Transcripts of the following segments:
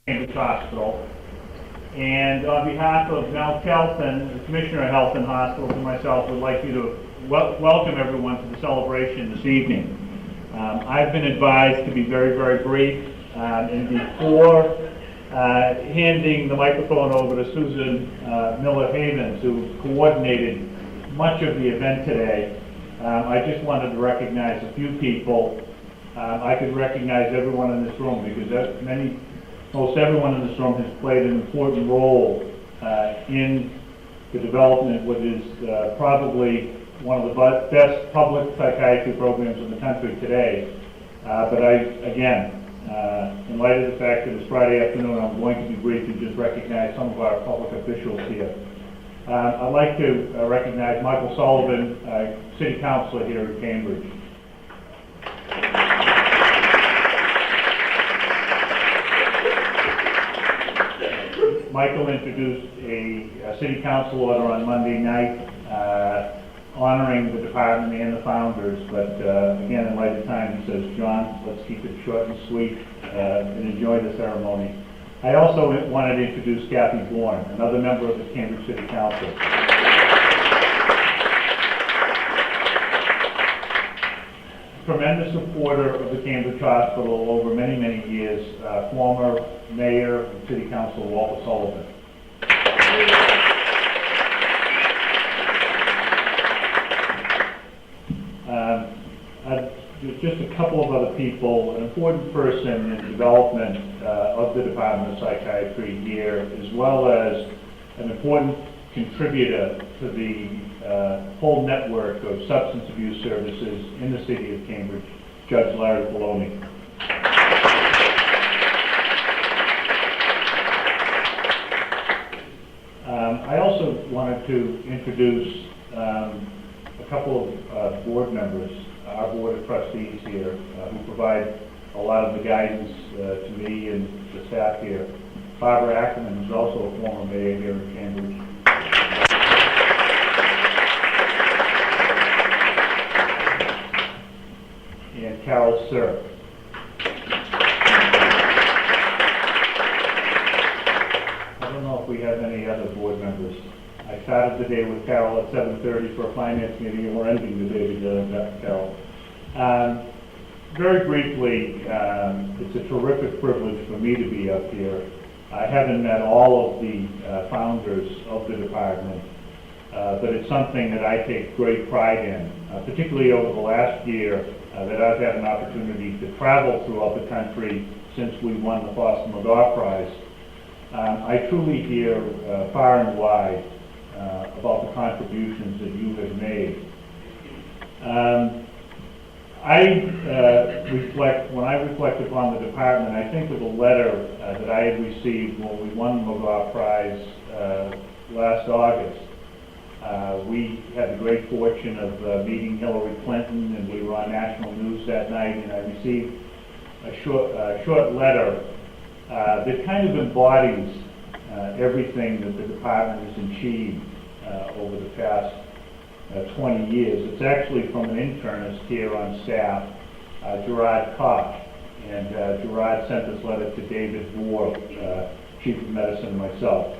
Cambridge Hospital. And on behalf of Mel Kelton, the Commissioner of Health and Hospitals, and myself, would like you to welcome everyone to the celebration this evening. I've been advised to be very, very brief, and before handing the microphone over to Susan Miller-Havens, who coordinated much of the event today, I just wanted to recognize a few people. I could recognize everyone in this room because most everyone in this room has played an important role in the development of what is probably one of the best public psychiatry programs in the country today. But again, in light of the fact that it's Friday afternoon, I'm going to be brief and just recognize some of our public officials here. I'd like to recognize Michael Sullivan, City Councilor here in Cambridge. Michael introduced a City Council order on Monday night honoring the department and the founders, but again, in light of time, he says, John, let's keep it short and sweet and enjoy the ceremony. I also wanted to introduce Kathy Bourne, another member of the Cambridge City Council. Tremendous supporter of the Cambridge Hospital over many, many years, former Mayor and City Councilor Walter Sullivan. Just a couple of other people, an important person in development of the Department of Psychiatry here, as well as an important contributor to the whole network of substance abuse services in the city of Cambridge, Judge Larry Bologna. I also wanted to introduce a couple of board members, our board of trustees here, who provide a lot of the guidance to me and the staff here. Barbara Ackerman is also a former mayor here in Cambridge. And Carol Sir. I don't know if we have any other board members. I started the day with Carol at 7:30 for a finance meeting, and we're ending the day together with Carol. Very briefly, it's a terrific privilege for me to be up here. I haven't met all of the founders of the department, but it's something that I take great pride in, particularly over the last year that I've had an opportunity to travel throughout the country since we won the Foster McGraw Prize. I truly hear far and wide about the contributions that you have made. When I reflect upon the department, I think of a letter that I had received when we won the McGraw Prize last August. We had the great fortune of meeting Hillary Clinton, and we were on national news that night, and I received a short letter that kind of embodies everything that the department has achieved over the past 20 years. It's actually from an internist here on staff, Gerard Koch, and Gerard sent this letter to David Moore, Chief of Medicine, and myself.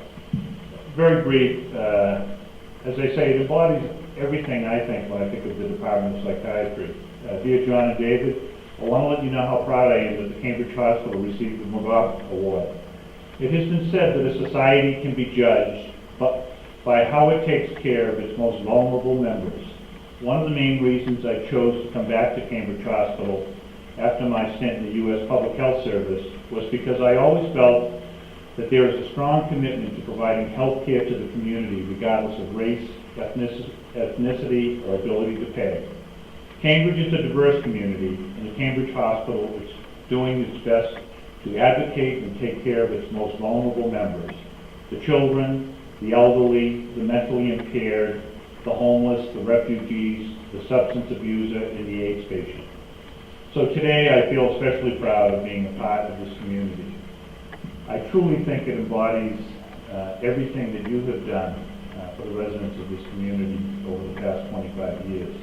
Very brief, as I say, it embodies everything I think when I think of the Department of Psychiatry. Dear John and David, I want to let you know how proud I am that the Cambridge Hospital received the McGraw Award. It has been said that a society can be judged by how it takes care of its most vulnerable members. One of the main reasons I chose to come back to Cambridge Hospital after my stint in the U.S. Public Health Service was because I always felt that there is a strong commitment to providing health care to the community regardless of race, ethnicity, or ability to pay. Cambridge is a diverse community, and the Cambridge Hospital is doing its best to advocate and take care of its most vulnerable members, the children, the elderly, the mentally impaired, the homeless, the refugees, the substance abuser, and the AIDS patient. So today I feel especially proud of being a part of this community. I truly think it embodies everything that you have done for the residents of this community over the past 25 years.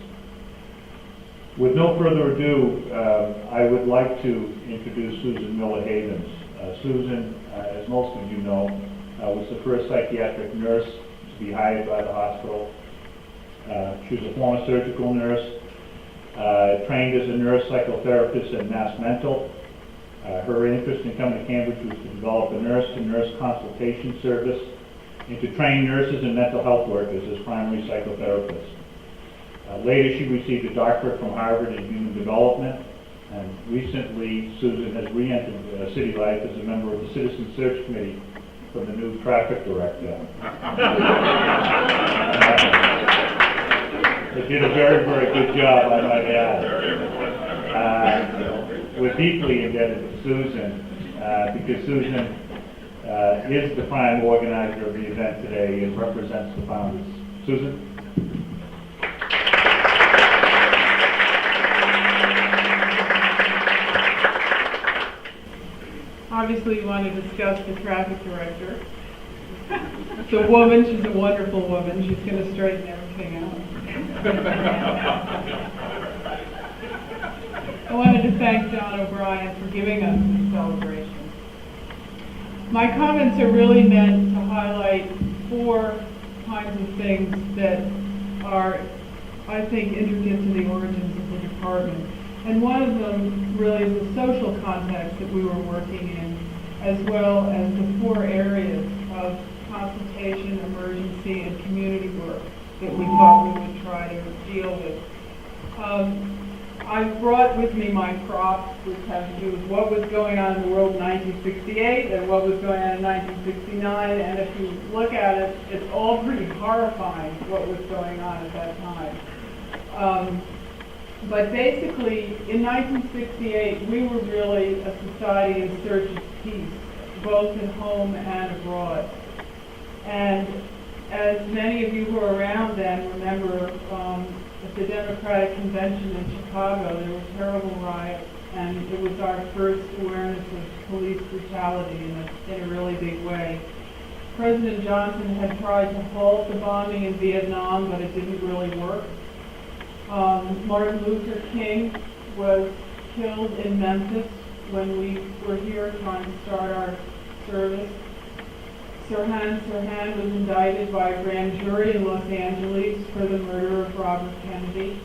With no further ado, I would like to introduce Susan Miller-Havens. Susan, as most of you know, was the first psychiatric nurse to be hired by the hospital. She was a former surgical nurse, trained as a nurse psychotherapist at Mass Mental. Her interest in coming to Cambridge was to develop a nurse-to-nurse consultation service and to train nurses and mental health workers as primary psychotherapists. Later, she received a doctorate from Harvard in Human Development, and recently, Susan has re-entered city life as a member of the Citizen Search Committee for the new traffic director. They did a very, very good job, I might add. We're deeply indebted to Susan because Susan is the prime organizer of the event today and represents the founders. Susan? Obviously, you want to discuss the traffic director. It's a woman, she's a wonderful woman, she's going to straighten everything out. I wanted to thank John O'Brien for giving us this celebration. My comments are really meant to highlight 4 kinds of things that are, I think, intricate to the origins of the department. And one of them really is the social context that we were working in, as well as the 4 areas of consultation, emergency, and community work that we thought we would try to deal with. I brought with me my props, which have to do with what was going on in the world in 1968 and what was going on in 1969, and if you look at it, it's all pretty horrifying what was going on at that time. But basically, in 1968, we were really a society in search of peace, both at home and abroad. And as many of you who were around then remember, at the Democratic Convention in Chicago, there were terrible riots, and it was our first awareness of police brutality in a really big way. President Johnson had tried to halt the bombing in Vietnam, but it didn't really work. Martin Luther King was killed in Memphis when we were here trying to start our service. Sirhan Sirhan was indicted by a grand jury in Los Angeles for the murder of Robert Kennedy.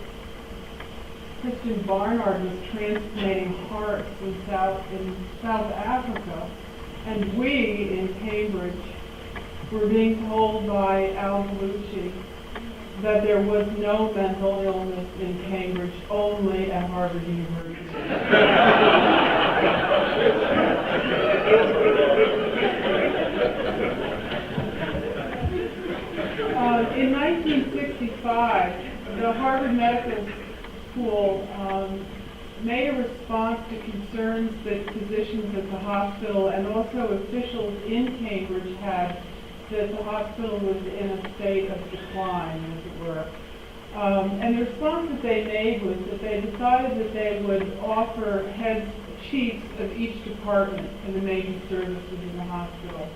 Christian Barnard was transplanting hearts in South Africa, and we in Cambridge were being told by Al Bellucci that there was no mental illness in Cambridge, only at Harvard University. In 1965, the Harvard Medical School made a response to concerns that physicians at the hospital and also officials in Cambridge had that the hospital was in a state of decline, as it were. And the response that they made was that they decided that they would offer chiefs of each department in the major services in the hospital.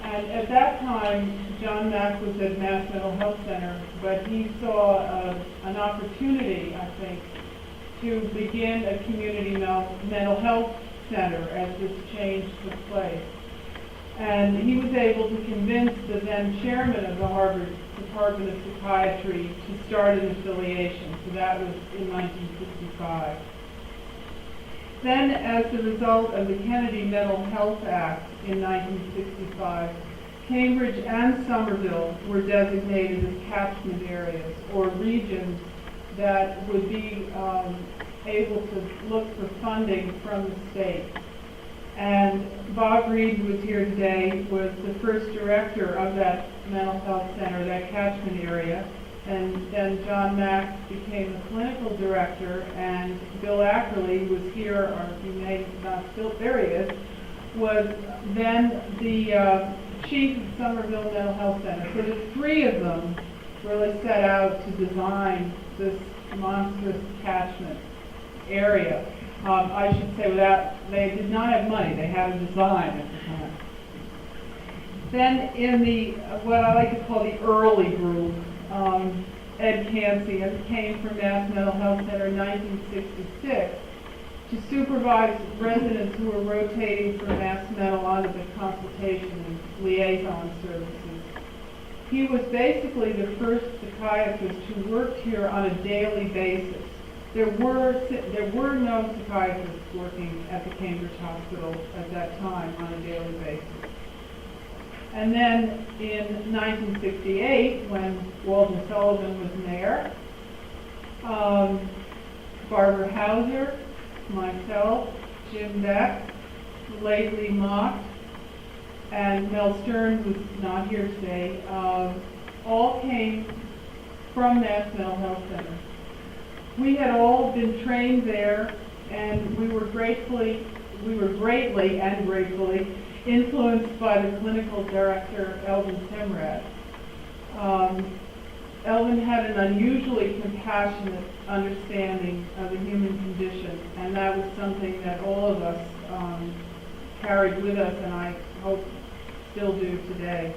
And at that time, John Mack was at Mass Mental Health Center, but he saw an opportunity, I think, to begin a community mental health center as this change took place. And he was able to convince the then chairman of the Harvard Department of Psychiatry to start an affiliation. So that was in 1965. Then, as a result of the Kennedy Mental Health Act in 1965, Cambridge and Somerville were designated as catchment areas, or regions that would be able to look for funding from the state. And Bob Reed, who is here today, was the first director of that mental health center, that catchment area. And then John Mack became the clinical director, and Bill Ackerley, who was here, or you may not still, there he is, was then the chief of Somerville Mental Health Center. So the 3 of them really set out to design this monstrous catchment area. I should say they did not have money, they had a design at the time. Then in the, what I like to call the early group, Ed Cancian came from Mass Mental Health Center in 1966 to supervise residents who were rotating from mass mental onto the consultation and liaison services. He was basically the first psychiatrist who worked here on a daily basis. There were no psychiatrists working at the Cambridge Hospital at that time on a daily basis. And then in 1968, when Walter Sullivan was mayor, Barbara Hauser, myself, Jim Beck, lately Mack, and Mel Stern, who's not here today, all came from Mass Mental Health Center. We had all been trained there, and we were greatly and gratefully influenced by the clinical director, Elvin Semrad. Elvin had an unusually compassionate understanding of the human condition, and that was something that all of us carried with us, and I hope still do today.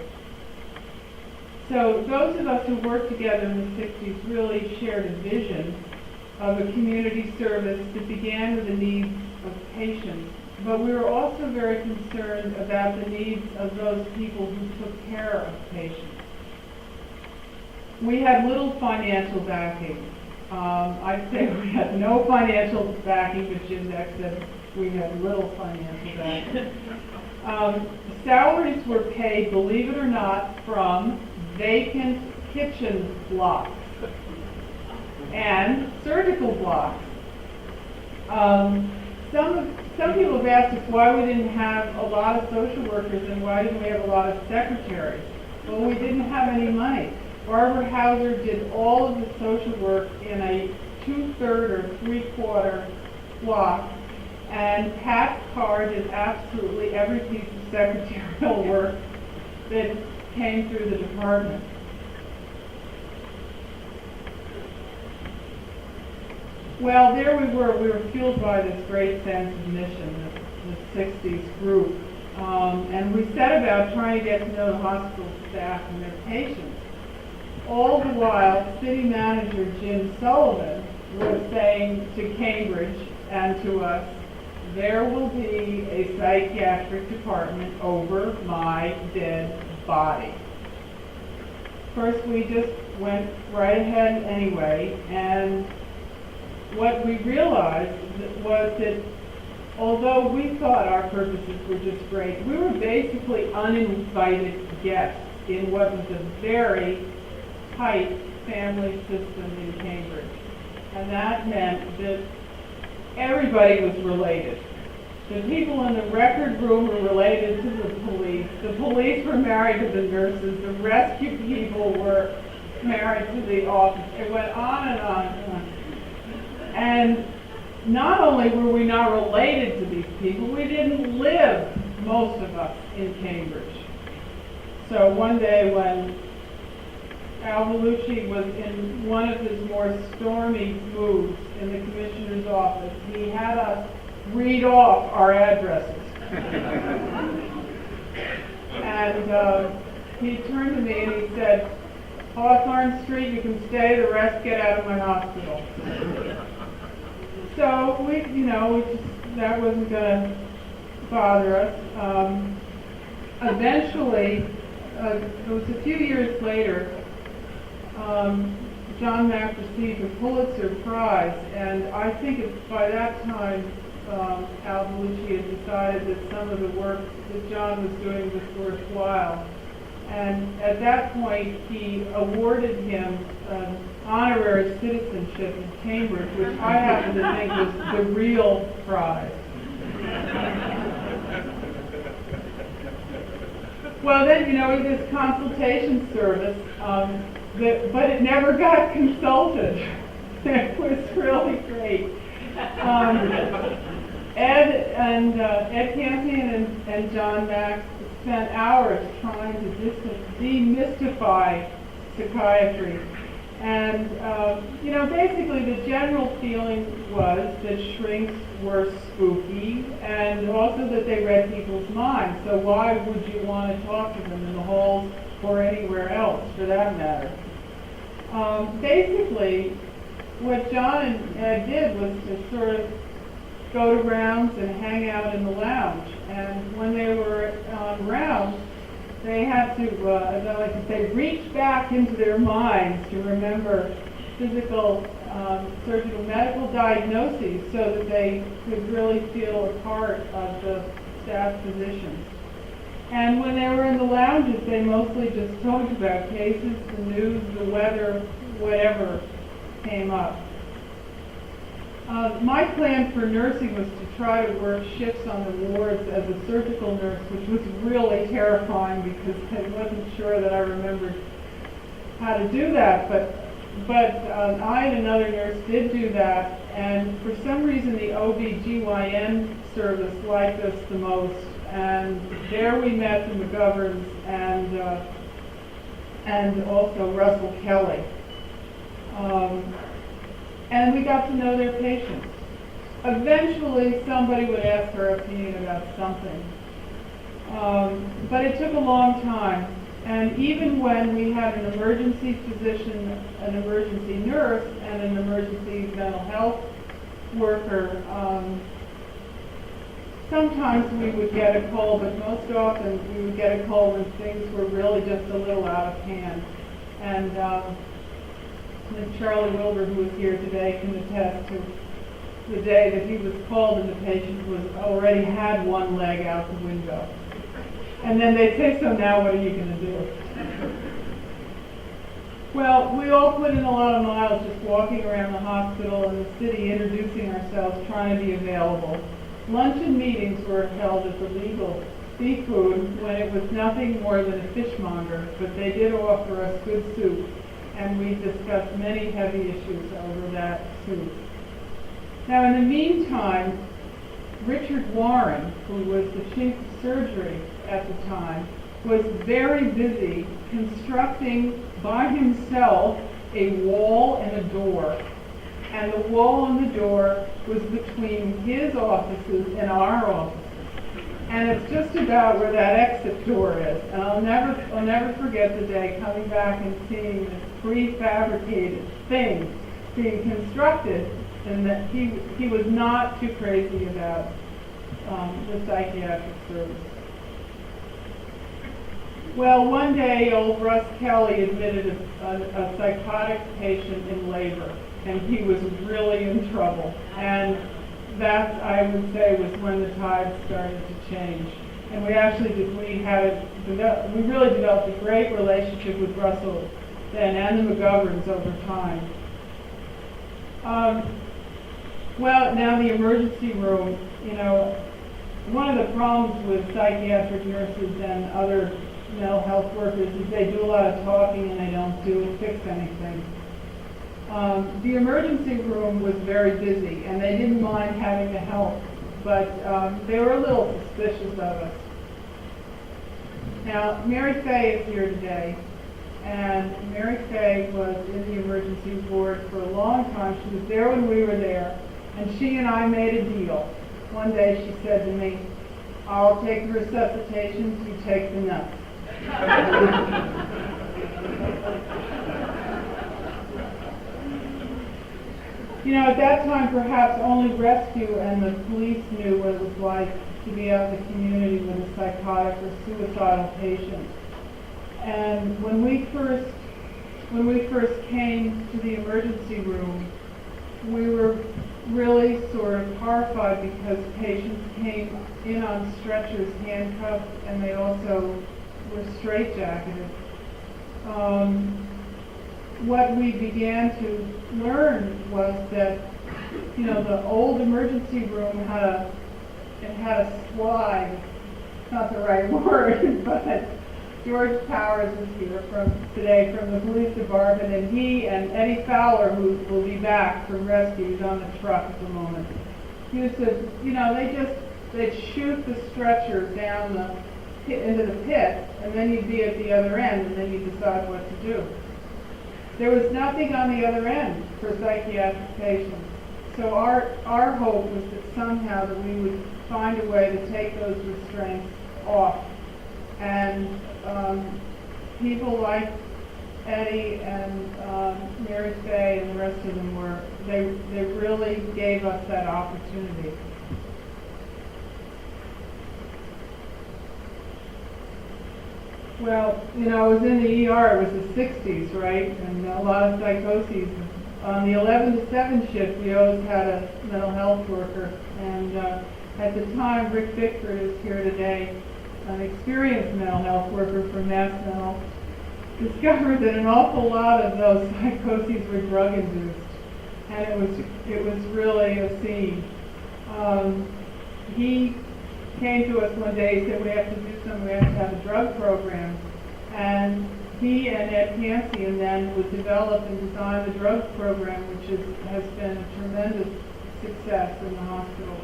So those of us who worked together in the 60s really shared a vision of a community service that began with the needs of patients, but we were also very concerned about the needs of those people who took care of patients. We had little financial backing. I'd say we had no financial backing, but Jim Beck said we had little financial backing. Salaries were paid, believe it or not, from vacant kitchen blocks and surgical blocks. Some people have asked us why we didn't have a lot of social workers and why didn't we have a lot of secretaries. Well, we didn't have any money. Barbara Hauser did all of the social work in a 2/3 or 3/4 block, and Pat Carr did absolutely every piece of secretarial work that came through the department. Well, there we were fueled by this great sense of mission, the 60s group, and we set about trying to get to know the hospital staff and their patients. All the while, city manager Jim Sullivan was saying to Cambridge and to us, there will be a psychiatric department over my dead body. Of course, we just went right ahead anyway, and what we realized was that although we thought our purposes were just great, we were basically uninvited guests in what was a very tight family system in Cambridge. And that meant that everybody was related. The people in the record room were related to the police were married to the nurses, the rescue people were married to the office. It went on and on and on. And not only were we not related to these people, we didn't live, most of us, in Cambridge. So one day when Al Belushi was in one of his more stormy moods in the commissioner's office, he had us read off our addresses. And he turned to me and he said, Hawthorne Street, you can stay, the rest get out of my hospital. So that wasn't going to bother us. Eventually, it was a few years later, John Mack received a Pulitzer Prize, and I think by that time, Al Belushi had decided that some of the work that John was doing was worthwhile. And at that point, he awarded him honorary citizenship in Cambridge, which I happen to think was the real prize. Well, then, with this consultation service, but it never got consulted. It was really great. Ed Campion and John Mack spent hours trying to demystify psychiatry. And, basically the general feeling was that shrinks were spooky and also that they read people's minds. So why would you want to talk to them in the halls or anywhere else for that matter? Basically, what John and Ed did was to sort of go to rounds and hang out in the lounge. And when they were on rounds, they had to, as I like to say, reach back into their minds to remember physical, surgical, medical diagnoses so that they could really feel a part of the staff physicians. And when they were in the lounges, they mostly just talked about cases, the news, the weather, whatever came up. My plan for nursing was to try to work shifts on the wards as a surgical nurse, which was really terrifying because I wasn't sure that I remembered how to do that. But I and another nurse did do that, and for some reason the OBGYN service liked us the most. And there we met the McGoverns and also Russell Kelly. And we got to know their patients. Eventually, somebody would ask her opinion about something. But it took a long time. And even when we had an emergency physician, an emergency nurse, and an emergency mental health worker, sometimes we would get a call, but most often we would get a call when things were really just a little out of hand. And Charlie Wilbur, who is here today, can attest to the day that he was called and the patient was already had one leg out the window. And then they'd say, so now what are you going to do? Well, we all put in a lot of miles just walking around the hospital and the city, introducing ourselves, trying to be available. Luncheon meetings were held at the legal seafood when it was nothing more than a fishmonger, but they did offer us good soup, and we discussed many heavy issues over that soup. Now, in the meantime, Richard Warren, who was the chief of surgery at the time, was very busy constructing by himself a wall and a door. And the wall and the door was between his offices and our offices. And it's just about where that exit door is. And I'll never forget the day coming back and seeing this prefabricated thing being constructed, and that he was not too crazy about the psychiatric service. Well, one day old Russ Kelly admitted a psychotic patient in labor, and he was really in trouble. And that, I would say, was when the tide started to change. And we really developed a great relationship with Russell then and the McGoverns over time. Well, now the emergency room, one of the problems with psychiatric nurses and other mental health workers is they do a lot of talking and they don't fix anything. The emergency room was very busy, and they didn't mind having the help, but they were a little suspicious of us. Now, Mary Fay is here today, and Mary Fay was in the emergency ward for a long time. She was there when we were there, and she and I made a deal. One day she said to me, I'll take the resuscitations, you take the nuts. At that time, perhaps only rescue and the police knew what it was like to be out in the community with a psychotic or suicidal patient. And when we first came to the emergency room, we were really sort of horrified because patients came in on stretchers, handcuffed, and they also were straitjacketed. What we began to learn was that, the old emergency room had a slide. It's not the right word, but George Powers is here today from the police department, and he and Eddie Fowler, who will be back from rescue, he's on the truck at the moment. He used to, they'd shoot the stretcher down into the pit, and then you'd be at the other end, and then you'd decide what to do. There was nothing on the other end for psychiatric patients. So our hope was that somehow that we would find a way to take those restraints off. And people like Eddie and Mary Fay and the rest of them they really gave us that opportunity. Well, I was in the ER, it was the 60s, right? And a lot of psychoses. On the 11 to 7 shift, we always had a mental health worker. And at the time, Rick Bickford is here today, an experienced mental health worker from Mass Mental, discovered that an awful lot of those psychoses were drug-induced. And it was really a scene. He came to us one day, he said, we have to do something, we have to have a drug program. And he and Ed.D. and then would develop and design the drug program, which has been a tremendous success in the hospital.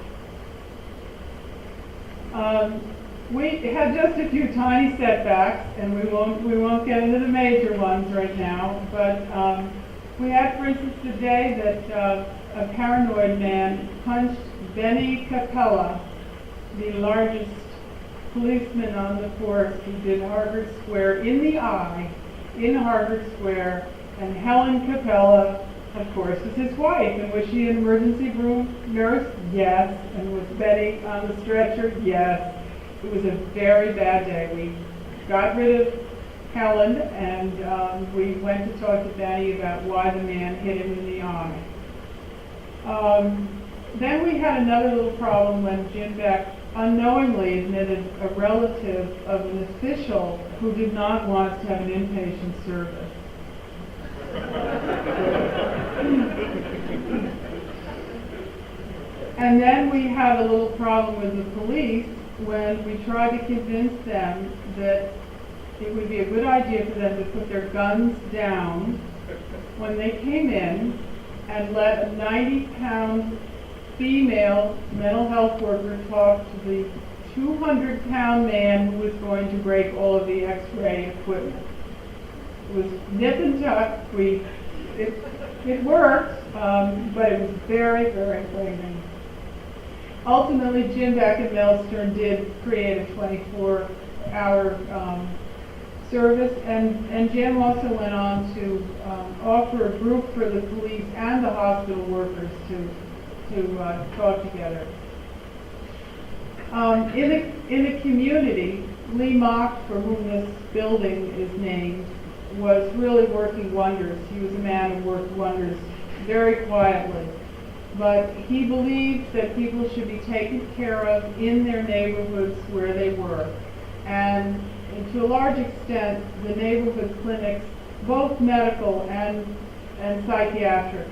We had just a few tiny setbacks, and we won't get into the major ones right now, but we had, for instance, the day that a paranoid man punched Benny Capella, the largest policeman on the force, who did Harvard Square, in the eye, in Harvard Square, and Helen Capella, of course, was his wife. And was she an emergency room nurse? Yes. And was Betty on the stretcher? Yes. It was a very bad day. We got rid of Helen, and we went to talk to Benny about why the man hit him in the eye. Then we had another little problem when Jim Beck unknowingly admitted a relative of an official who did not want us to have an inpatient service. And then we had a little problem with the police when we tried to convince them that it would be a good idea for them to put their guns down when they came in and let a 90-pound female mental health worker talk to the 200-pound man who was going to break all of the X-ray equipment. It was nip and tuck. It worked, but it was very, very frightening. Ultimately, Jim Beck and Mel Stern did create a 24-hour service, and Jim also went on to offer a group for the police and the hospital workers to talk together. In the community, Lee Mack, for whom this building is named, was really working wonders. He was a man who worked wonders very quietly. But he believed that people should be taken care of in their neighborhoods where they were. And to a large extent, the neighborhood clinics, both medical and psychiatric,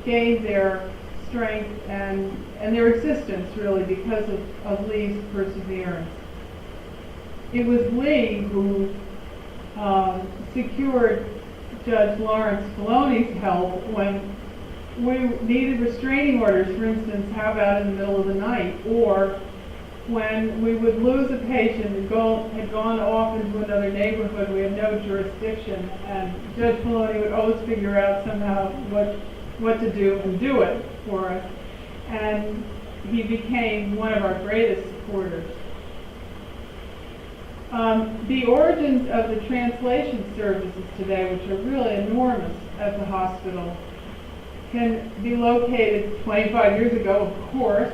gained their strength and their existence really because of Lee's perseverance. It was Lee who secured Judge Lawrence Filoni's help when we needed restraining orders, for instance, how about in the middle of the night, or when we would lose a patient who had gone off into another neighborhood, we had no jurisdiction, and Judge Filoni would always figure out somehow what to do and do it for us, and he became one of our greatest supporters. The origins of the translation services today, which are really enormous at the hospital, can be located 25 years ago, of course,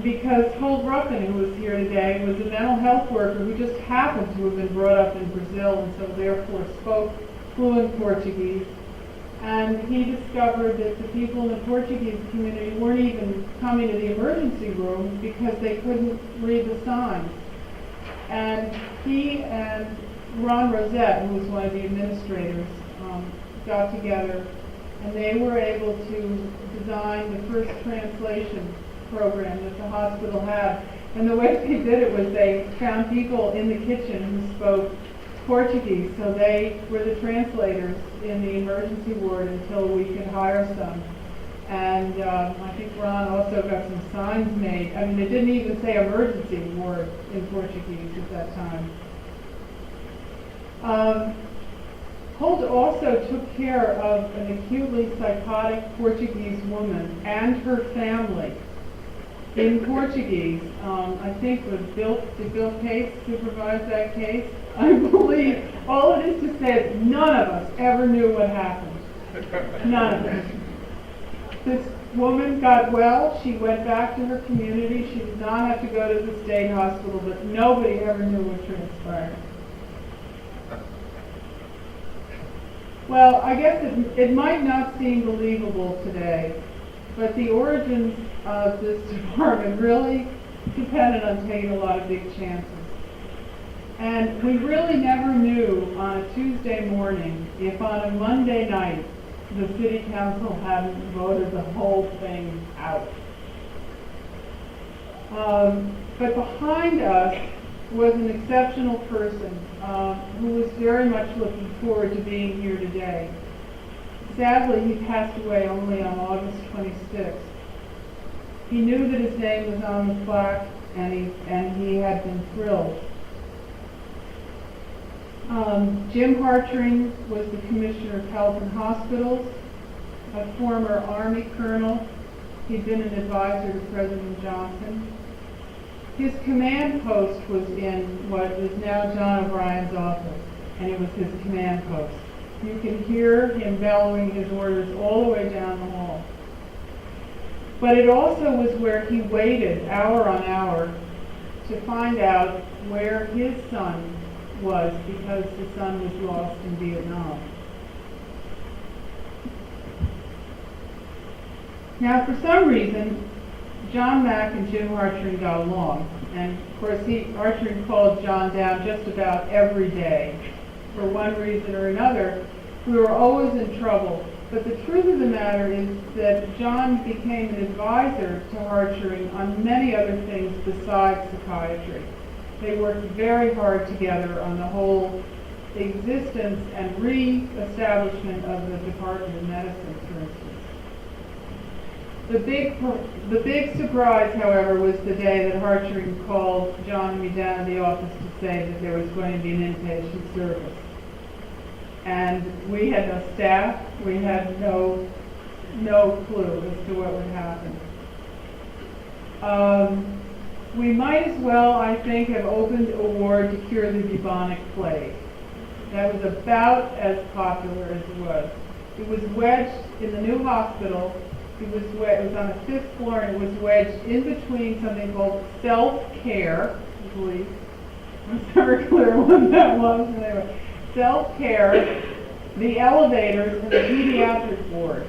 because Holt Ruffin, who was here today, was a mental health worker who just happened to have been brought up in Brazil and so therefore spoke fluent Portuguese. And he discovered that the people in the Portuguese community weren't even coming to the emergency room because they couldn't read the signs. And he and Ron Rosette, who was one of the administrators, got together, and they were able to design the first translation program that the hospital had. And the way they did it was they found people in the kitchen who spoke Portuguese, so they were the translators in the emergency ward until we could hire some. And I think Ron also got some signs made. I mean, it didn't even say emergency ward in Portuguese at that time. Holt also took care of an acutely psychotic Portuguese woman and her family in Portuguese. I think did Bill Cates supervise that case? I believe all it is to say is none of us ever knew what happened. None of us. woman got well, she went back to her community, she did not have to go to the state hospital, but nobody ever knew what transpired. Well, I guess it might not seem believable today, but the origins of this department really depended on taking a lot of big chances. And we really never knew on a Tuesday morning if on a Monday night the city council hadn't voted the whole thing out. But behind us was an exceptional person who was very much looking forward to being here today. Sadly, he passed away only on August 26th. He knew that his name was on the plaque, and he had been thrilled. Jim Hart Rings was the Commissioner of Health and Hospitals, a former Army colonel. He'd been an advisor to President Johnson. His command post was in what is now John O'Brien's office, and it was his command post. You can hear him bellowing his orders all the way down the hall. But it also was where he waited hour on hour to find out where his son was, because his son was lost in Vietnam. Now, for some reason, John Mack and Jim Hart Rings got along, and of course Hart Rings called John down just about every day. For one reason or another, we were always in trouble. But the truth of the matter is that John became an advisor to Hart Rings on many other things besides psychiatry. They worked very hard together on the whole existence and re-establishment of the Department of Medicine, for instance. The big surprise, however, was the day that Hart Rings called John and me down to the office to say that there was going to be an inpatient service. And we had no staff, we had no clue as to what would happen. We might as well, I think, have opened a ward to cure the bubonic plague. That was about as popular as it was. It was wedged in the new hospital. It was on the 5th floor, and it was wedged in between something called self-care, I believe. I'm never clear what that was. Anyway, self-care, the elevators, and the pediatric ward.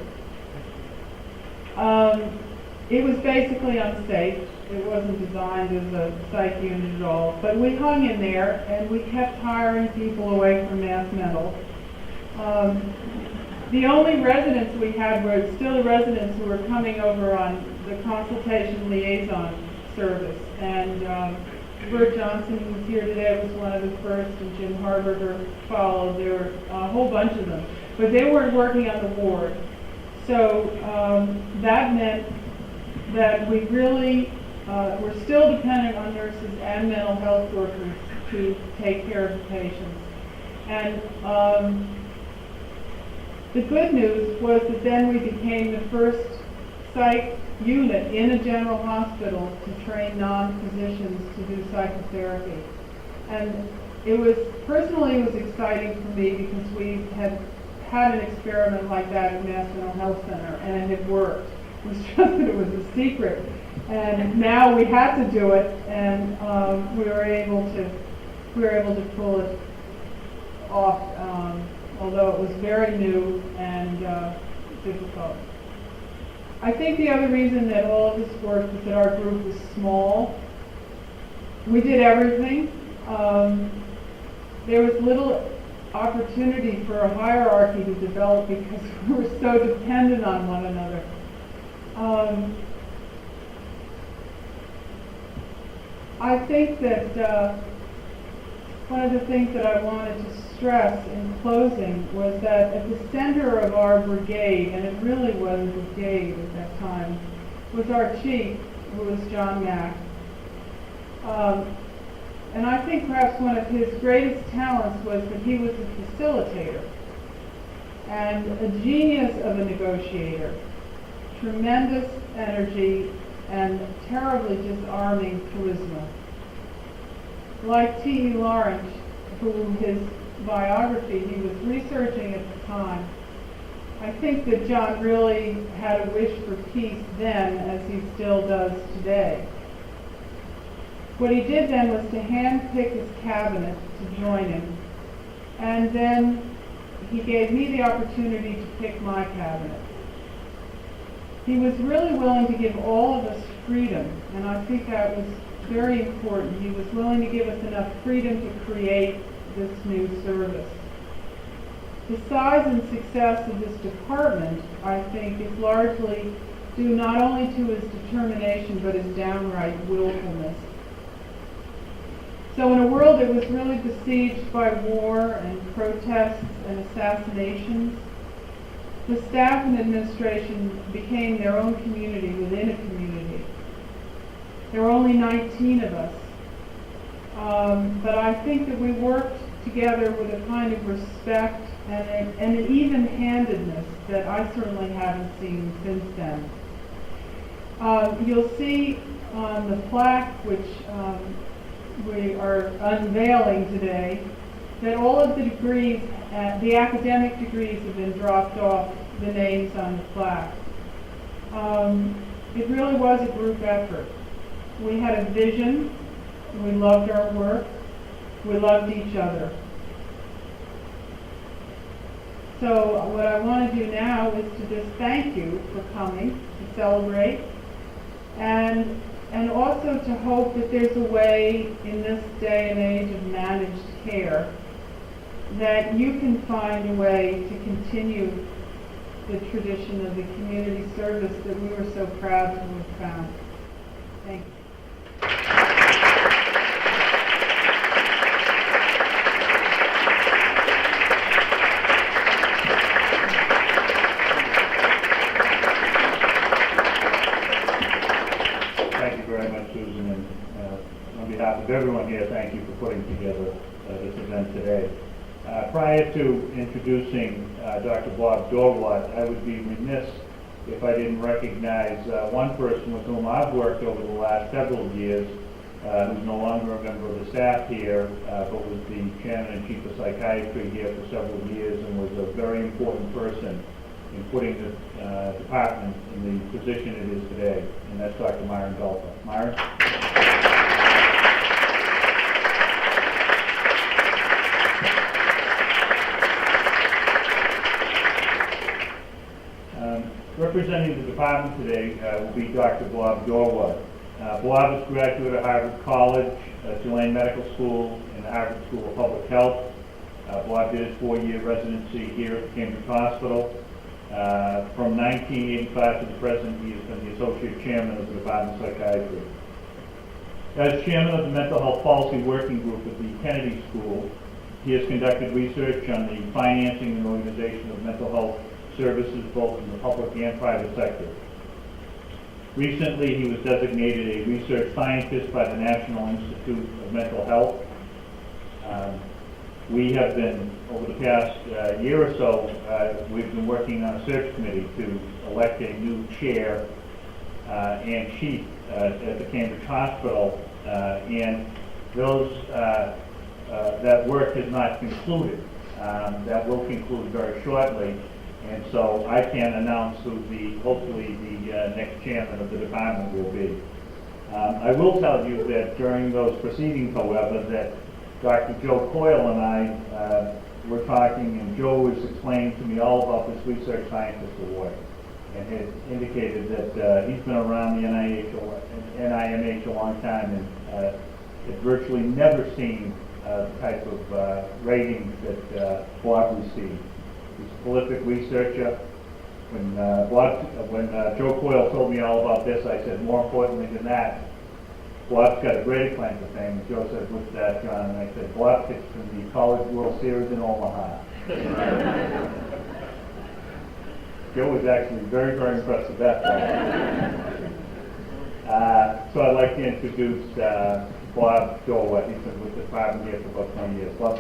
It was basically unsafe. It wasn't designed as a psych unit at all. But we hung in there, and we kept hiring people away from mass mental. The only residents we had were still the residents who were coming over on the Consultation Liaison Service. And Bert Johnson, who was here today, was one of the first, and Jim Harberger followed. There were a whole bunch of them. But they weren't working on the ward. So that meant that we really were still dependent on nurses and mental health workers to take care of the patients. And the good news was that then we became the first psych unit in a general hospital to train non-physicians to do psychotherapy. And it was exciting for me because we had had an experiment like that at Mass Mental Health Center, and it had worked. It was just that it was a secret. And now we had to do it, and we were able to pull it off, although it was very new and difficult. I think the other reason that all of this worked was that our group was small. We did everything. There was little opportunity for a hierarchy to develop because we were so dependent on one another. I think that one of the things that I wanted to stress in closing was that at the center of our brigade, and it really was a brigade at that time, was our chief, who was John Mack. And I think perhaps one of his greatest talents was that he was a facilitator and a genius of a negotiator. Tremendous energy and terribly disarming charisma. Like T.E. Lawrence, who his biography he was researching at the time, I think that John really had a wish for peace then, as he still does today. What he did then was to handpick his cabinet to join him, and then he gave me the opportunity to pick my cabinet. He was really willing to give all of us freedom, and I think that was very important. He was willing to give us enough freedom to create this new service. The size and success of this department, I think, is largely due not only to his determination, but his downright willfulness. So in a world that was really besieged by war and protests and assassinations, the staff and administration became their own community within a community. There were only 19 of us, but I think that we worked together with a kind of respect and an even-handedness that I certainly haven't seen since then. You'll see on the plaque, which we are unveiling today, that all of the degrees, the academic degrees, have been dropped off the names on the plaque. It really was a group effort. We had a vision, we loved our work, we loved each other. So what I want to do now is to just thank you for coming to celebrate, and also to hope that there's a way in this day and age of managed care that you can find a way to continue the tradition of the community service that we were so proud to have found. Thank you. Thank you very much, Susan, and on behalf of everyone here, thank you for putting together this event today. Prior to introducing Dr. Bob Dowart, I would be remiss if I didn't recognize one person with whom I've worked over the last several years, who's no longer a member of the staff here, but was the chairman and chief of psychiatry here for several years, and was a very important person in putting the department in the position it is today, and that's Dr. Myron Delta. Myron? Representing the department today will be Dr. Bob Dowart. Bob is a graduate of Harvard College, Tulane Medical School, and the Harvard School of Public Health. Bob did his 4-year residency here at Cambridge Hospital. From 1985 to the present, he has been the associate chairman of the Department of Psychiatry. As chairman of the Mental Health Policy Working Group at the Kennedy School, he has conducted research on the financing and organization of mental health services both in the public and private sector. Recently, he was designated a research scientist by the National Institute of Mental Health. We have been, over the past year or so, we've been working on a search committee to elect a new chair and chief at the Cambridge Hospital, and that work has not concluded. That will conclude very shortly. And so I can announce who hopefully the next chairman of the department will be. I will tell you that during those proceedings, however, that Dr. Joe Coyle and I were talking, and Joe was explaining to me all about this Research Scientist Award, and had indicated that he's been around the NIMH a long time, and had virtually never seen the type of ratings that Bob received. He's a prolific researcher. When Joe Coyle told me all about this, I said, more importantly than that, Bob's got a great claim to fame. And Joe said, what's that, John? And I said, Bob pitched in the College World Series in Omaha. Joe was actually very, very impressed with that. So I'd like to introduce Bob Dowart. He's been with the department here for about 20 years. Bob.